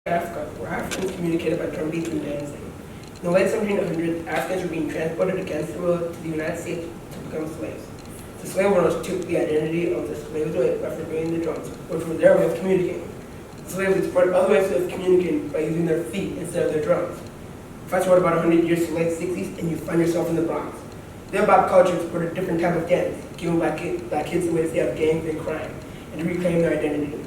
Africa, where Africans communicated by drum beats and dancing. In the late 1700s, Africans were being transported against their will to the United States to become slaves. The slave owners took the identity of the slaves away by forbidding the drums, which was their way of communicating. The slaves explored other ways of communicating by using their feet instead of their drums. Fast forward about 100 years to the late 60s, and you find yourself in the Bronx. The hip-hop culture explored a different type of dance, giving black kids the way to stay out of gangs and crime, and to reclaim their identity.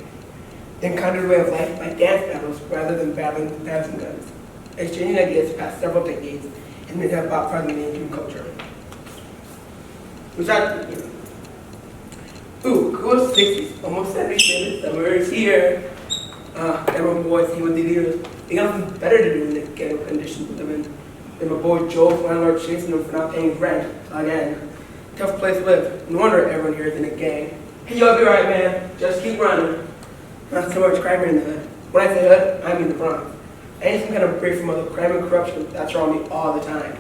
They encountered a way of life by dance battles rather than battling with knives and guns. Exchanging ideas past several decades and made hip-hop part of the mainstream culture. Ooh, cool 60s, almost 70s, summer is here. Everyone boys, he was the leaders. They got nothing better to do in the ghetto conditions with them in. Then my boy Joe, landlord chasing them for not paying his rent. Again, tough place to live. No wonder everyone here is in a gang. Hey, y'all be right, man. Just keep running. Not so much crime in the hood. When I say hood, I mean the Bronx. I need some kind of break from all the crime and corruption that's around me all the time.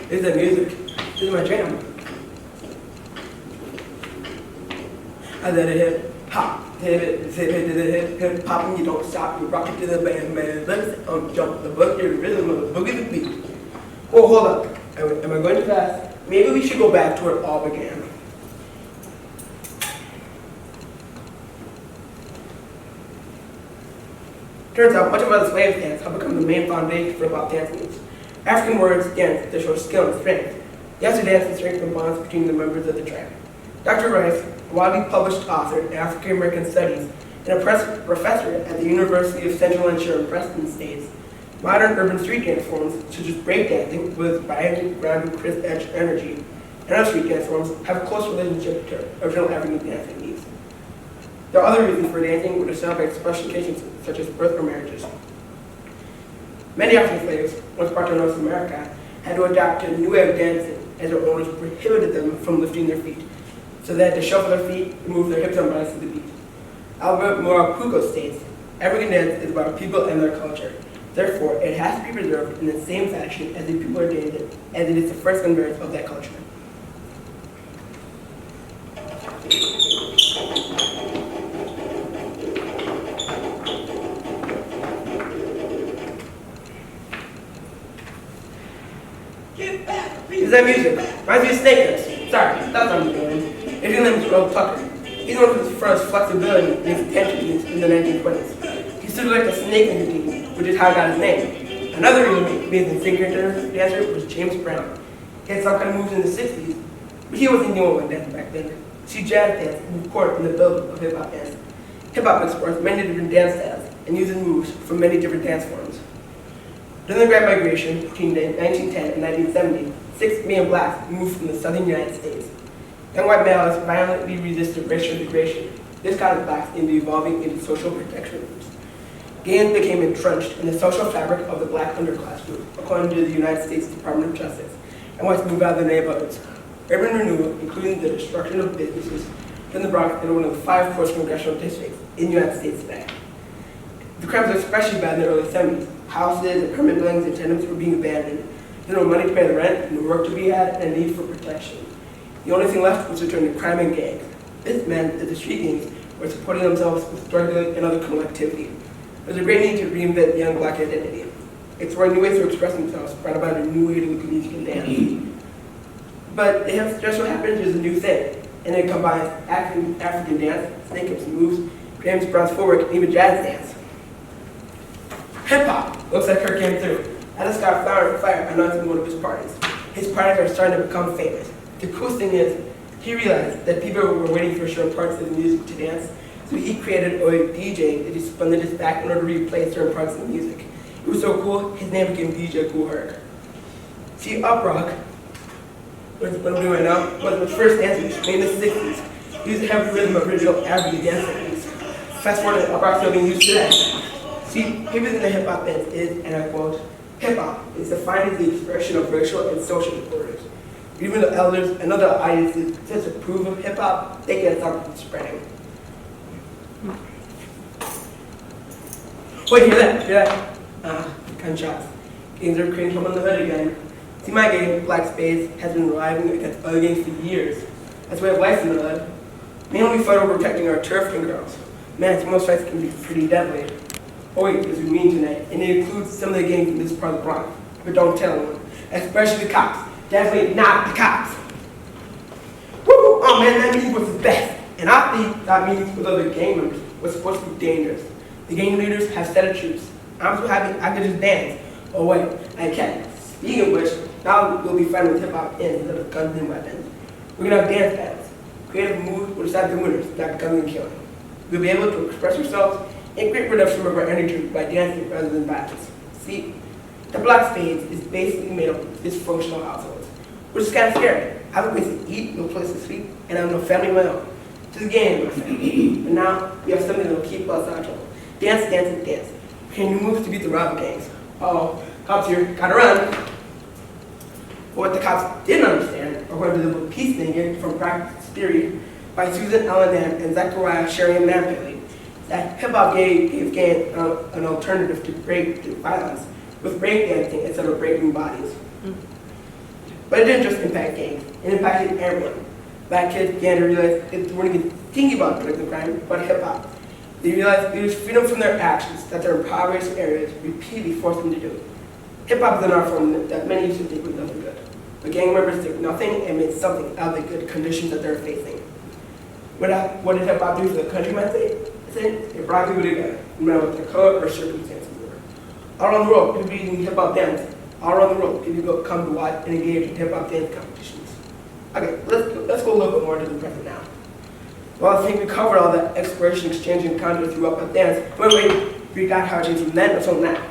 This is the music. This is my jam. I let it hip hop, hit it, hip hop, and you don't stop. You rock it to the band, man. Let's jump the book, your rhythm of the boogie the beat. Oh, hold up. Am I going too fast? Maybe we should go back to where it all began. Turns out much of the slave dance have become the main foundation for hip-hop dance moves. African warriors dance to show skill and strength. They also dance to strengthen the bonds between the members of the tribe. Dr. Rice, a widely published author in African American Studies and a professor at the University of Central and Preston states, modern urban street dance forms, such as breakdancing with vibrant, grounded, crisp-edged energy, and other street dance forms have a close relationship to original African dance techniques. There are other reasons for dancing, which are set up by special occasions such as birth or marriages. Many African slaves, once brought to North America, had to adapt to a new way of dancing as their owners prohibited them from lifting their feet. So they had to shuffle their feet and move their hips and bodies to the beat. Albert Murakuko states, African dance is about people and their culture. Therefore, it has to be preserved in the same fashion as the people are dancing, as it is the first conveyance of that culture. Is that music? Reminds me of Snake. Sorry, that's what I'm doing. His name is Earl Tucker. He's known for his flexibility and his attention in the 1920s. He stood like a snake in the team, which is how he got his name. Another really amazing signature dancer was James Brown. He had some kind of moves in the 60s, but he wasn't the only one dancing back then. See, jazz dance moved forward in the build of hip-hop dance. Hip-hop explores many different dance styles and uses moves from many different dance forms. During the Great Migration between 1910 and 1970, 6 million blacks moved from the southern United States. Young white males violently resisted racial integration. This caused blacks into evolving into social protection groups. Gangs became entrenched in the social fabric of the black underclass group, according to the United States Department of Justice, and whites moved out of the neighborhoods. Urban renewal, including the destruction of businesses, turned the Bronx into one of the 5 poorest congressional districts in the United States today. The crimes were especially bad in the early 70s. Houses and permanent buildings and tenements were being abandoned. There was no money to pay the rent, no work to be had, and a need for protection. The only thing left was to turn to crime and gangs. This meant that the street gangs were supporting themselves with drug dealing and other criminal activity. There was a great need to reinvent the young black identity. Exploring new ways to express themselves brought about a new way to look at music and dance. But just what happens is a new thing, and it combines African dance, snake hips and moves, James Brown's footwork, and even jazz dance. Hip-hop looks like Kirk came through. I just got Flower and Fire announcing one of his parties. His parties are starting to become famous. The cool thing is, he realized that people were waiting for certain parts of the music to dance, so he created a DJ that he spun his back in order to replay certain parts of the music. It was so cool, his name became DJ Kool Herc. See, Uprock, what I'm doing right now, was his first dance music made in the 60s. He used the heavy rhythm of original African dance techniques. Fast forward to Uprock still being used today. See, everything in hip-hop dance is, and I quote, hip-hop is defined as the expression of racial and social disorders. Even the elders and other audiences disapprove of hip-hop, they can't stop from spreading. Wait, hear that? Hear that? Gunshots. Gangs are creating trouble in the hood again. See, my gang, Black Spades, has been riving against other gangs for years. That's way of life in the hood. Mainly we fight over protecting our turf and girls. Man, some of those fights can be pretty deadly. Oh wait, because we mean tonight, and it includes some of the gangs in this part of the Bronx. But don't tell anyone, especially the cops. Definitely not the cops. Woo! Oh man, that meeting was the best. And I think that meeting with other gang members was supposed to be dangerous. The gang leaders have set of troops. I'm so happy I could just dance. Oh wait, I can't. Speaking of which, now we'll be fighting with hip-hop instead of guns and weapons. We're gonna have dance battles. Creative moves will decide the winners, not guns and killing. We'll be able to express ourselves and create production of our energy by dancing rather than violence. See, the Black Spades is basically made up of dysfunctional households, which is kind of scary. I have a place to eat, no place to sleep, and I have no family of my own. Just a game in my family. But now, we have something that will keep us out of trouble. Dance, dance, and dance. Can you move to beat the rival gangs? Oh, cops here, gotta run. But what the cops didn't understand, according to the book Peace Thinking from Practice Theory by Susan Ellen and Zachariah Sherry Manpilly, that hip-hop gave an alternative to violence with breakdancing instead of breaking bodies. But it didn't just impact gangs, it impacted everyone. Black kids began to realize they weren't even thinking about drugs and crime, but hip-hop. They realized it was freedom from their actions that their impoverished areas repeatedly forced them to do. Hip-hop is an art form that many used to think was nothing good. But gang members did nothing and made something out of the good conditions that they're facing. What did hip-hop do for the country, might say? It brought people together, no matter what their color or circumstances were. All around the world, people using hip-hop dance. All around the world, people come to watch and engage in hip-hop dance competitions. Okay, let's go a little bit more into the present now. Well, I think we covered all that exploration, exchange, and content through hip-hop dance. Wait, we got how it changed from then until now.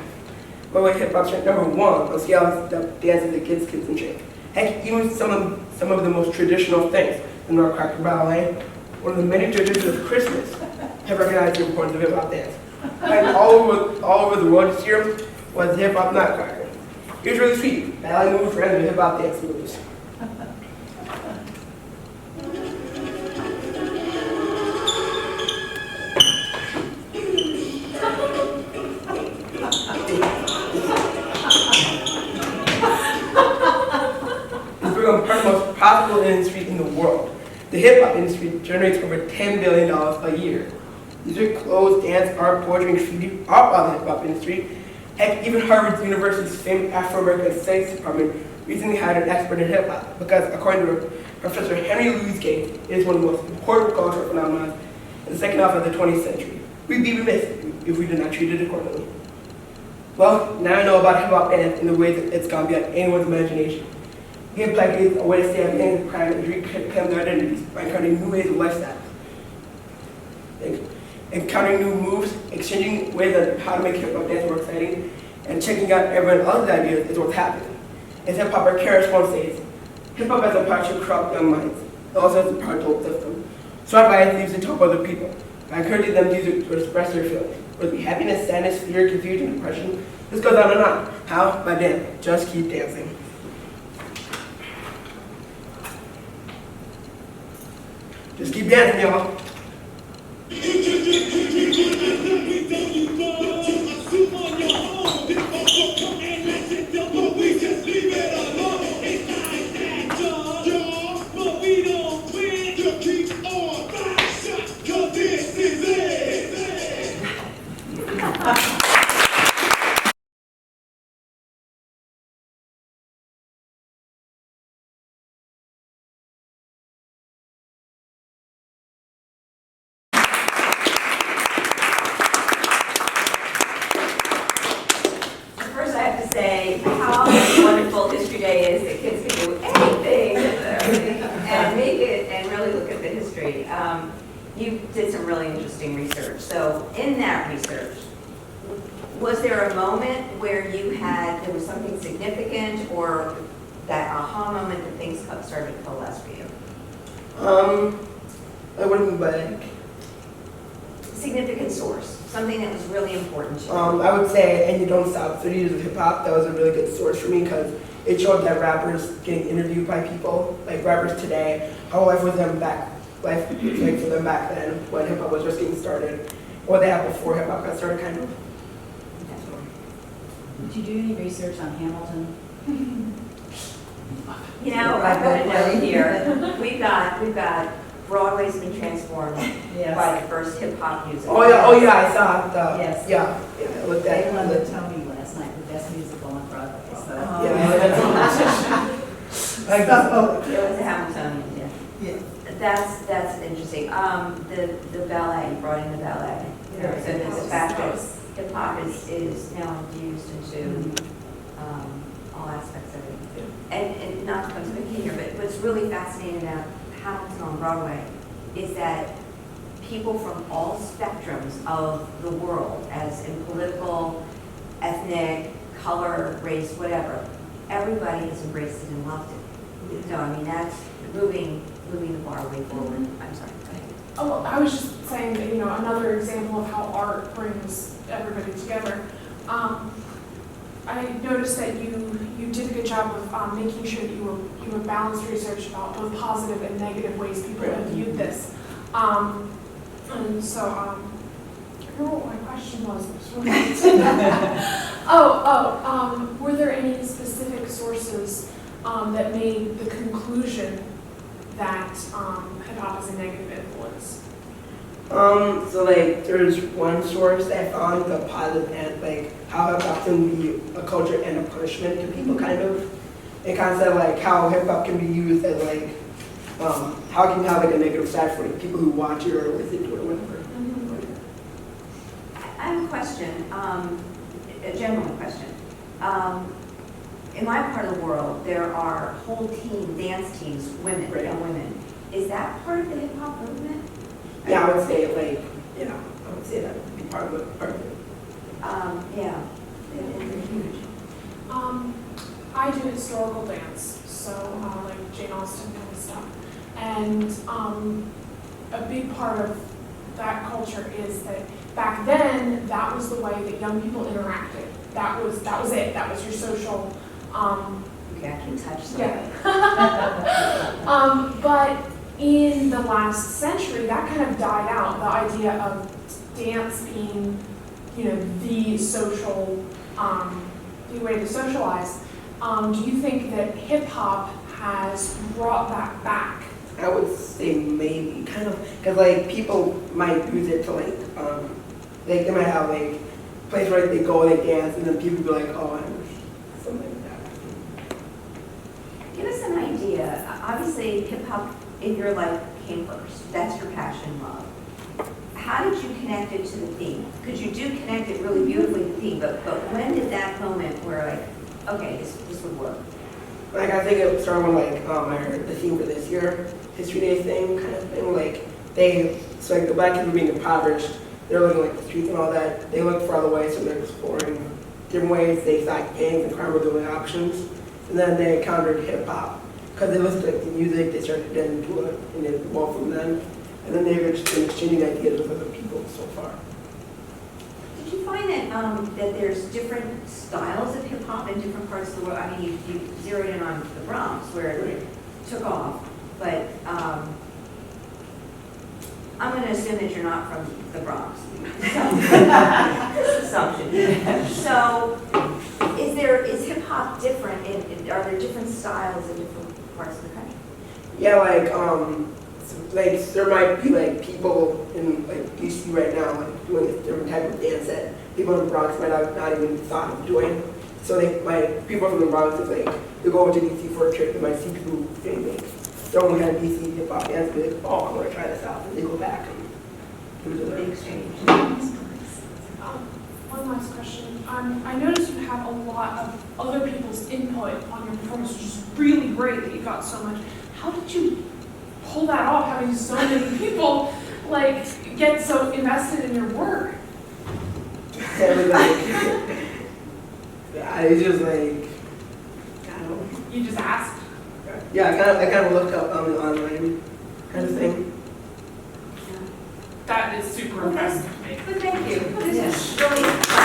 Wait, hip-hop's ranked #1 on scale of dances that kids can shake. Heck, even some of the most traditional things, the Nutcracker Ballet, one of the many traditions of Christmas, have recognized the importance of hip-hop dance. And all over the world this year was the hip-hop Nutcracker. It was really sweet. Ballet moves ran into hip-hop dance moves. It's become part of the most profitable industry in the world. The hip-hop industry generates over $10 billion a year. Music, clothes, dance, art, poetry, and graffiti are part of the hip-hop industry. Heck, even Harvard University's famed Afro-American Studies department recently hired an expert in hip-hop because, according to Professor Henry Louis Gates, it is one of the most important cultural phenomena in the second half of the 20th century. We'd be remiss if we did not treat it accordingly. Well, now I know about hip-hop dance in the way that it's gone beyond anyone's imagination. Give Black kids a way to stay on gangs, crime, and reclaim their identities by encountering new ways of lifestyle. Encountering new moves, exchanging ways on how to make hip-hop dance more exciting, and checking out everyone else's ideas is what's happening. As hip-hopper Karis once says, hip-hop has the power to corrupt young minds. It also has the power to uplift them. So I advise leaves to help other people. I encourage them to use it to express their feelings. Whether it be happiness, sadness, fear, confusion, depression. This goes on and on. How? By dancing. Just keep dancing. Just keep dancing, y'all. Say how wonderful History Day is that kids can do anything and make it and really look at the history. You did some really interesting research. So in that research, was there a moment where there was something significant or that aha moment that things started to coalesce for you? I wouldn't like. Significant source, something that was really important to you. I would say, and you don't stop 30 years of hip hop, that was a really good source for me because it showed that rappers getting interviewed by people, like rappers today, how life was them back, life was like for them back then when hip hop was just getting started, or they had before hip hop got started, kind of. Did you do any research on Hamilton? You know, I've got a note here. We've got Broadway's been transformed Yes. by the first hip hop music. Oh yeah, I saw the, Yes. yeah, I looked at They it. won the Tony last night, the best musical on Broadway, so. Yeah. So, It was a Hamiltonian, yeah. yeah. That's interesting. The ballet, you brought in the ballet. You know, so there's the fact that hip hop is now infused into all aspects of it. And not to come to the key here, but what's really fascinating about Hamilton on Broadway is that people from all spectrums of the world, as in political, ethnic, color, race, whatever, everybody has embraced it and loved it. So, I mean, that's moving the bar way forward. I'm sorry, go ahead. Oh, well, I was just saying that, you know, another example of how art brings everybody together. I noticed that you did a good job of making sure that you were balanced research about both positive and negative ways people have viewed this. And so, I don't know what my question was. Were there any specific sources that made the conclusion that hip hop is a negative influence? So like there's one source that I found the positive and like how hip hop can be a culture and a punishment to people kind of. It kind of said like how hip hop can be used as like how can you have like a negative side for the people who watch it or listen to it or whatever. I have a question, a general question. In my part of the world, there are whole dance teams, women Right. and women. Is that part of the hip hop movement? Yeah, I would say like, you know, I would say that would be part of it. Yeah, they're huge. I do historical dance, so like Jane Austen kind of stuff. And a big part of that culture is that back then, that was the way that young people interacted. That was it. That was your social. Okay, I can touch something. Yeah. But in the last century, that kind of died out. The idea of dance being, you know, the social, the way to socialize. Do you think that hip hop has brought that back? I would say maybe kind of because like people might use it to like they might have like a place where they go they dance and then people be like, oh, I'm something like that. Give us an idea. Obviously, hip hop in your life came first. That's your passion, love. How did you connect it to the theme? Because you do connect it really beautifully to the theme, but when did that moment where like, okay, this would work? Like I think it started when like I heard the theme for this year, History Day thing kind of thing. Like so like the black kids were being impoverished. They're looking like the streets and all that. They looked for other ways, so they're exploring different ways. They thought gangs and crime were the only options. And then they encountered hip hop because they listened to like the music. They started getting into it and it evolved from them. And then they've been exchanging ideas with other people so far. Did you find that that there's different styles of hip hop in different parts of the world? I mean, you zeroed in on the Bronx where it took off, but I'm going to assume that you're not from the Bronx. Assumption. So, is hip hop different? Are there different styles in different parts of the country? Yeah, like there might be like people in like DC right now like doing a different type of dance that people in the Bronx might have not even thought of doing. So people from the Bronx, if like they go over to DC for a trip, they might see people doing like their own kind of DC hip hop dance, be like, oh, I'm gonna try this out, and they go back and do Big it. exchange. One last question. I noticed you have a lot of other people's input on your performance, which is really great that you got so much. How did you pull that off, having so many people like get so invested in your work? I just like, I don't know. You just asked? Yeah, I kind of looked up on the online kind of thing. That is super impressive to me. But thank you. This is really fun.